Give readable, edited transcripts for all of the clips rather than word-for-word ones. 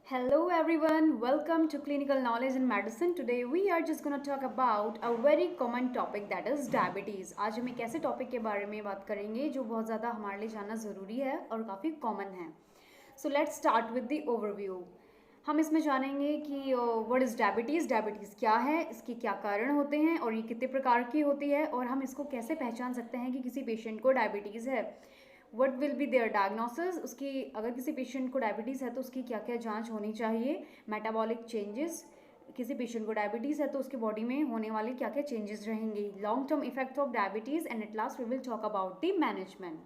Hello everyone, welcome to Clinical Knowledge in Medicine. Today we are just going to talk about a very common topic that is diabetes. आज हम एक ऐसे topic के बारे में बात करेंगे जो बहुत ज़्यादा हमारे लिए जानना ज़रूरी है और काफ़ी कॉमन है. So let's start with the overview. हम इसमें जानेंगे कि व्हाट इज़ डायबिटीज़, डायबिटीज़ क्या है, इसके क्या कारण होते हैं और ये कितने प्रकार की होती है और हम इसको कैसे पहचान सकते हैं कि किसी पेशेंट को डायबिटीज़ है. What will be their diagnosis, उसकी अगर किसी पेशेंट को डायबिटीज़ है तो उसकी क्या क्या जांच होनी चाहिए. मेटाबॉलिक चेंजेस, किसी पेशेंट को डायबिटीज़ है तो उसके बॉडी में होने वाले क्या क्या चेंजेस रहेंगे. Long term effect of diabetes and at last we will talk about the management.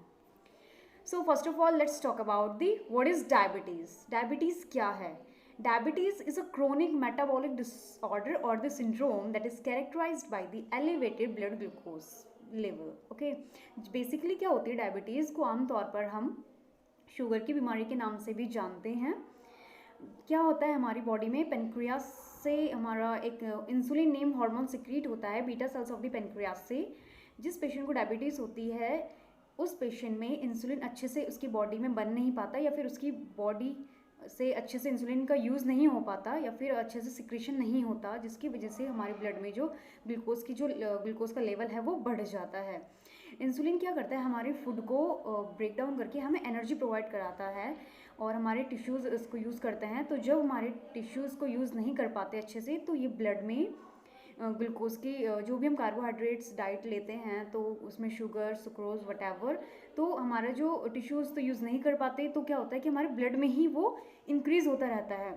So first of all let's talk about the what is diabetes. Diabetes क्या है? Diabetes is a chronic metabolic disorder or the syndrome that is characterized by the elevated blood glucose level. Okay, basically क्या होती है diabetes को आमतौर पर हम sugar की बीमारी के नाम से भी जानते हैं. क्या होता है हमारी बॉडी में, पेनक्रियास से हमारा एक इंसुलिन नेम हार्मोन सिक्रीट होता है beta cells of the pancreas से. जिस पेशेंट को डायबिटीज़ होती है उस पेशेंट में इंसुलिन अच्छे से उसकी बॉडी में बन नहीं पाता या फिर उसकी बॉडी से अच्छे से इंसुलिन का यूज़ नहीं हो पाता या फिर अच्छे से सिक्रीशन नहीं होता, जिसकी वजह से हमारे ब्लड में जो ग्लूकोज का लेवल है वो बढ़ जाता है. इंसुलिन क्या करता है, हमारे फूड को ब्रेक डाउन करके हमें एनर्जी प्रोवाइड कराता है और हमारे टिश्यूज़ इसको यूज़ करते हैं. तो जब हमारे टिश्यूज़ को यूज़ नहीं कर पाते अच्छे से तो ये ब्लड में ग्लूकोज की जो भी हम कार्बोहाइड्रेट्स डाइट लेते हैं तो उसमें शुगर, सुक्रोज, वटेवर, तो हमारा जो टिश्यूज़ तो यूज़ नहीं कर पाते तो क्या होता है कि हमारे ब्लड में ही वो इंक्रीज़ होता रहता है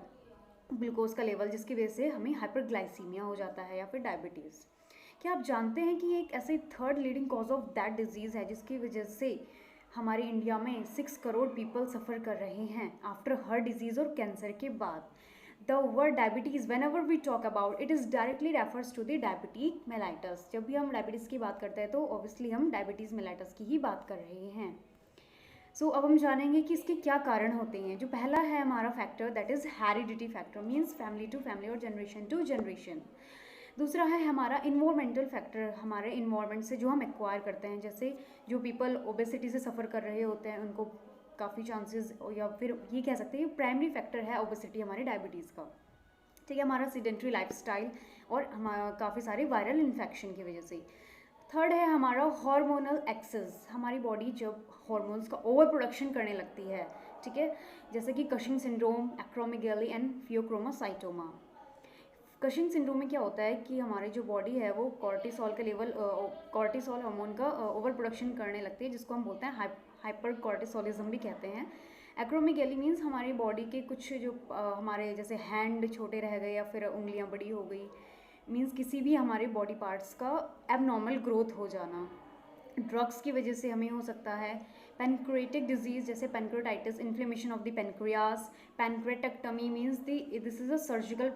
ग्लूकोज का लेवल, जिसकी वजह से हमें हाइपरग्लाइसीमिया हो जाता है या फिर डायबिटीज़. क्या आप जानते हैं कि ये एक ऐसे third leading cause of that disease है जिसकी वजह से हमारे इंडिया में 6 करोड़ पीपल सफ़र कर रहे हैं आफ्टर हार्ट डिजीज़ और कैंसर के बाद. The word diabetes, whenever we talk about it, is directly refers to the diabetic mellitus. जब भी हम डायबिटीज़ की बात करते हैं तो ऑब्वियसली हम डायबिटीज़ मेलाइटस की ही बात कर रहे हैं. अब हम जानेंगे कि इसके क्या कारण होते हैं. जो पहला है हमारा factor that is heredity factor, means family to family और जनरेशन टू जनरेशन. दूसरा है हमारा इन्वायरमेंटल फैक्टर, हमारे इन्वायरमेंट से जो हम एक्वायर करते हैं. जैसे जो पीपल ओबेसिटी से सफ़र कर रहे होते हैं उनको काफ़ी चांसेस, या फिर ये कह सकते हैं प्राइमरी फैक्टर है ओबेसिटी हमारे डायबिटीज़ का. ठीक है, हमारा सीडेंट्री लाइफस्टाइल और हमारा काफ़ी सारे वायरल इन्फेक्शन की वजह से. थर्ड है हमारा हार्मोनल एक्सेस, हमारी बॉडी जब हार्मोन्स का ओवर प्रोडक्शन करने लगती है. ठीक है, जैसे कि Cushing syndrome, acromegaly and pheochromocytoma. Cushing syndrome में क्या होता है कि हमारी जो बॉडी है वो कॉर्टिसोल का लेवल, कॉर्टिसोल हार्मोन का ओवर प्रोडक्शन करने लगती है, जिसको हम बोलते हैं हाइपर कॉर्टिसोलिज्म भी कहते हैं. एक्रोमेगैली मीन्स हमारी बॉडी के कुछ जो हमारे जैसे हैंड छोटे रह गए या फिर उंगलियां बड़ी हो गई, मीन्स किसी भी हमारे बॉडी पार्ट्स का एबनॉर्मल ग्रोथ हो जाना. ड्रग्स की वजह से हमें हो सकता है. पैनक्रेटिक डिजीज़ जैसे pancreatitis, inflammation of the pancreas. Pancreatectomy means this is a surgical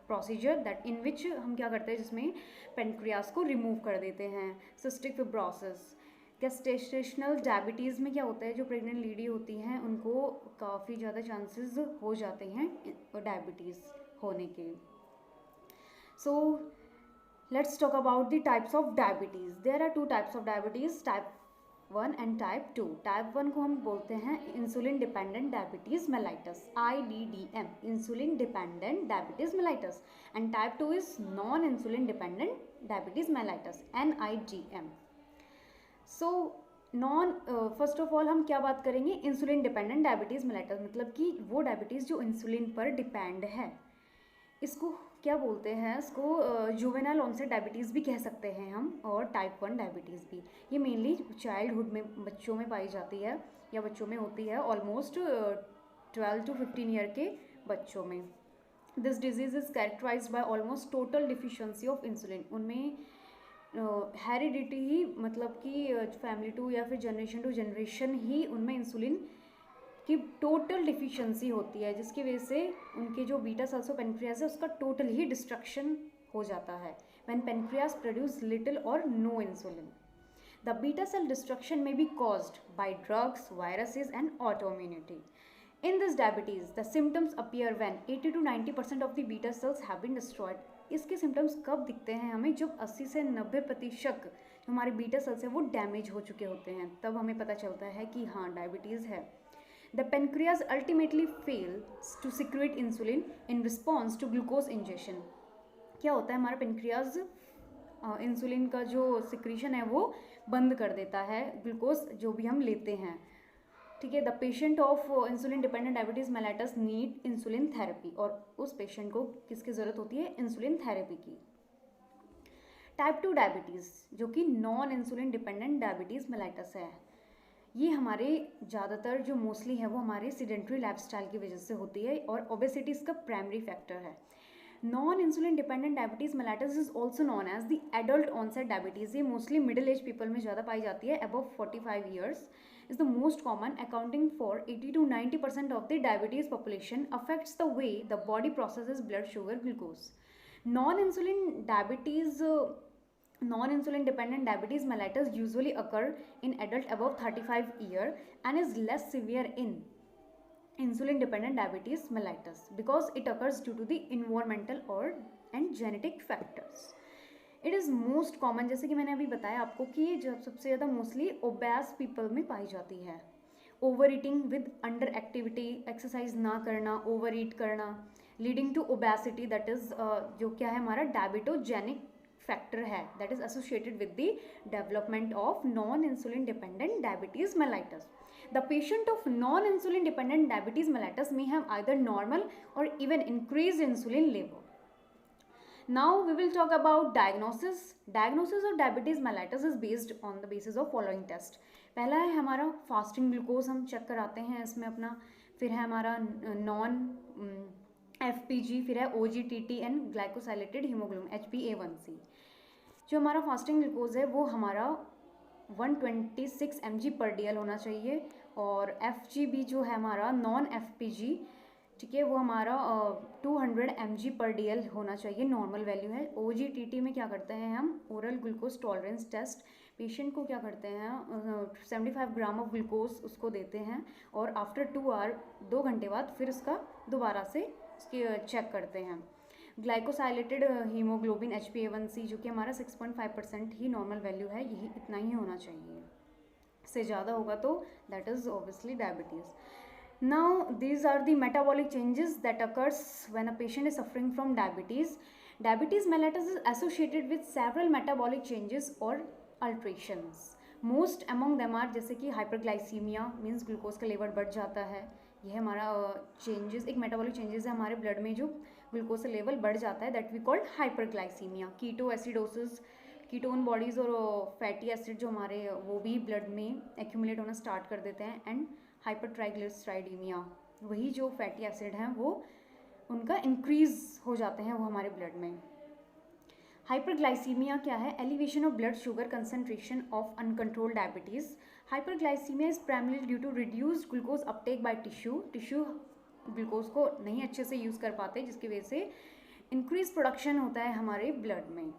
procedure that in which हम क्या करते हैं जिसमें पैनक्रियास को रिमूव कर देते हैं. Cystic fibrosis. गेस्टेशनल डायबिटीज़ में क्या होता है, जो प्रेग्नेंट लेडी होती हैं उनको काफ़ी ज़्यादा चांसेस हो जाते हैं डायबिटीज़ होने के. सो let's talk about the types of diabetes. There are two types of diabetes, type 1 and type 2. Type 1 को हम बोलते हैं insulin dependent diabetes mellitus, IDDM, insulin dependent diabetes mellitus. And type 2 is non insulin dependent diabetes mellitus, NIDM. So first of all हम क्या बात करेंगे, insulin dependent diabetes mellitus, मतलब कि वो डायबिटीज़ जो इंसुलिन पर डिपेंड है. इसको क्या बोलते हैं, इसको जुवेनाइल ऑनसेट डायबिटीज़ भी कह सकते हैं हम, और टाइप 1 डायबिटीज़ भी. ये मेनली चाइल्डहुड में बच्चों में पाई जाती है या बच्चों में होती है, ऑलमोस्ट 12 to 15 ईयर के बच्चों में. This disease is characterized by almost total deficiency of insulin. उनमें हेरिडिटी ही, मतलब कि फैमिली टू या फिर जनरेशन टू जनरेशन ही उनमें इंसुलिन की टोटल डिफिशियंसी होती है, जिसकी वजह से उनके जो बीटा सेल्स ऑफ पेनक्रियास है उसका टोटल ही डिस्ट्रक्शन हो जाता है. व्हेन पेनक्रियास प्रोड्यूस लिटिल और no insulin, the beta cell destruction में be caused by drugs, viruses and autoimmunity. In this diabetes, the symptoms appear when 80 to 90% of the beta cells have been destroyed. इसके symptoms कब दिखते हैं हमें, जब 80 से 90% जो हमारे बीटा सेल्स हैं वो डैमेज हो चुके होते हैं, तब हमें पता चलता है कि हाँ डायबिटीज़ है. The pancreas ultimately fails to secrete insulin in response to glucose ingestion. क्या होता है, हमारा पेनक्रियाज इंसुलिन का जो सिक्रीशन है वो बंद कर देता है ग्लूकोज जो भी हम लेते हैं, ठीक है. The patient of insulin dependent diabetes mellitus need insulin therapy, और उस पेशेंट को किसकी ज़रूरत होती है, इंसुलिन थेरेपी की. टाइप 2 डायबिटीज़ जो कि non insulin dependent diabetes mellitus है, ये हमारे ज़्यादातर जो मोस्टली है वो हमारे सीडेंट्री लाइफस्टाइल की वजह से होती है, और ओबेसिटी इसका प्राइमरी फैक्टर है. Non insulin dependent diabetes mellitus is also known as the adult onset diabetes. ये मोस्टली मिडिल एज पीपल में ज़्यादा पाई जाती है. Above 45 years is the most common, accounting for 80 to 90% of the diabetes population. Affects the way the body processes blood sugar glucose. Non-insulin diabetes, non-insulin dependent diabetes mellitus usually occur in adult above 35 year and is less severe in insulin dependent diabetes mellitus because it occurs due to the environmental or and genetic factors. It is most common, जैसे कि मैंने अभी बताया आपको कि ये जब सबसे ज़्यादा मोस्टली ओबेस पीपल में पाई जाती है. Over eating with under activity, exercise ना करना, ओवर ईट करना, leading to obesity, that is जो क्या है हमारा डायबिटोजेनिक फैक्टर है, that is associated with the development of non insulin dependent diabetes mellitus. The patient of non insulin dependent diabetes mellitus may have either normal or even increased insulin level. Now we will talk about diagnosis. Diagnosis of diabetes mellitus is based on the basis of following test. पहला है हमारा fasting glucose हम check कराते हैं इसमें अपना, फिर है हमारा नॉन FPG, फिर है OGTT and glycosylated haemoglobin HbA1c. जो हमारा फास्टिंग ग्लूकोज है वो हमारा 126 mg/dl होना चाहिए, और FGB जो है हमारा नॉन FPG, ठीक है, वो हमारा 200 mg/dl होना चाहिए, नॉर्मल वैल्यू है. OGTT में क्या करते हैं हम, oral glucose tolerance test, patient को क्या करते हैं 75 ग्राम ऑफ ग्लूकोज उसको देते हैं, और आफ्टर 2 आवर 2 घंटे बाद फिर उसका दोबारा से उसकी चेक करते हैं. ग्लाइकोसाइलेटेड हीमोग्लोबिन HbA1c जो कि हमारा 6.5% ही नॉर्मल वैल्यू है, यही इतना ही होना चाहिए. इससे ज़्यादा होगा तो that is obviously diabetes. Now these are the metabolic changes that occurs when a patient is suffering from diabetes. Diabetes mellitus is associated with several metabolic changes or alterations. Most among them are जैसे कि hyperglycemia means glucose का level बढ़ जाता है, यह हमारा changes एक metabolic changes है हमारे ब्लड में जो ग्लूकोज का लेवल बढ़ जाता है, that we called hyperglycemia. Ketoacidosis, ketone bodies और फैटी एसिड जो हमारे वो भी ब्लड में एक्यूमुलेट होना स्टार्ट कर देते हैं. एंड हाइपरट्राइग्लिसराइडीमिया, वही जो फैटी एसिड हैं वो उनका इंक्रीज हो जाते हैं वो हमारे ब्लड में. हाइपरग्लाइसीमिया क्या है, elevation of blood sugar concentration of uncontrolled diabetes. Hyperglycemia is primarily due to reduced glucose uptake by tissue glucose को नहीं अच्छे से यूज़ कर पाते, जिसकी वजह से इंक्रीज प्रोडक्शन होता है हमारे ब्लड में.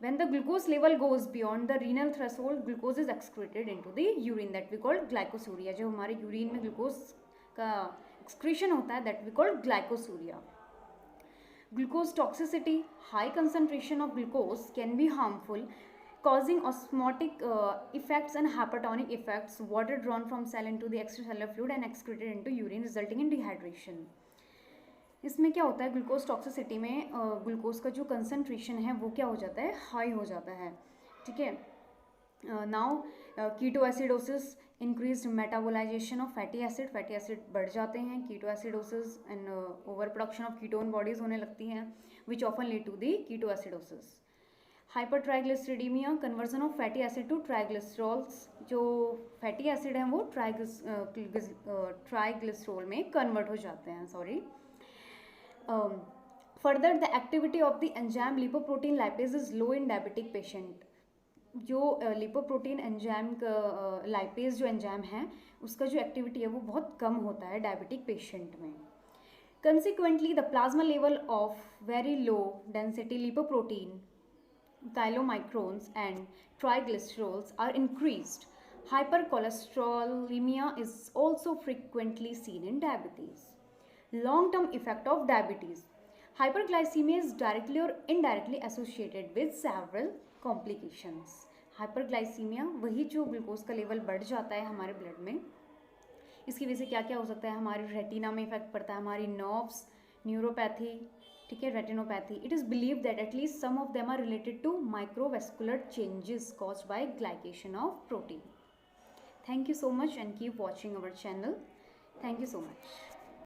When the glucose level goes beyond the renal threshold, glucose is excreted into the urine that we call glycosuria. जो हमारे यूरिन में ग्लूकोज का एक्सक्रीशन होता है that we call glycosuria. Glucose toxicity, high concentration of glucose can be harmful, causing osmotic effects and hypertonic effects. Water drawn from cell into the extracellular fluid and excreted into urine, resulting in dehydration. इसमें क्या होता है, glucose toxicity में glucose का जो concentration है वो क्या हो जाता है, हाई हो जाता है. ठीक है. Now keto acidosis, increased metabolization of fatty acid बढ़ जाते हैं. Keto acidosis and over production of ketone bodies होने लगती हैं which often lead to the keto acidosis. Hypertriglyceridemia, conversion of fatty acid to triglycerols. जो फैटी एसिड हैं वो triglycerol में कन्वर्ट हो जाते हैं. Further, the activity of the enzyme lipoprotein lipase is low in diabetic patient. जो lipoprotein enzyme का lipase जो एंजाइम है उसका जो एक्टिविटी है वो बहुत कम होता है डायबिटिक पेशेंट में. Consequently, the plasma level of very low density lipoprotein, chylomicrons and triglycerols are increased. Hypercholesterolemia is also frequently seen in diabetes. Long-term effect of diabetes. Hyperglycemia is directly or indirectly associated with several complications. Hyperglycemia वही जो glucose का level बढ़ जाता है हमारे blood में, इसकी वजह से क्या क्या हो सकता है, हमारी रेटिना में इफेक्ट पड़ता है, हमारी नर्व्स, न्यूरोपैथी, ठीक है, retinopathy. It is believe that at least some of them are related to microvascular changes caused by glycation of protein. Thank you so much and keep watching our channel. Thank you so much.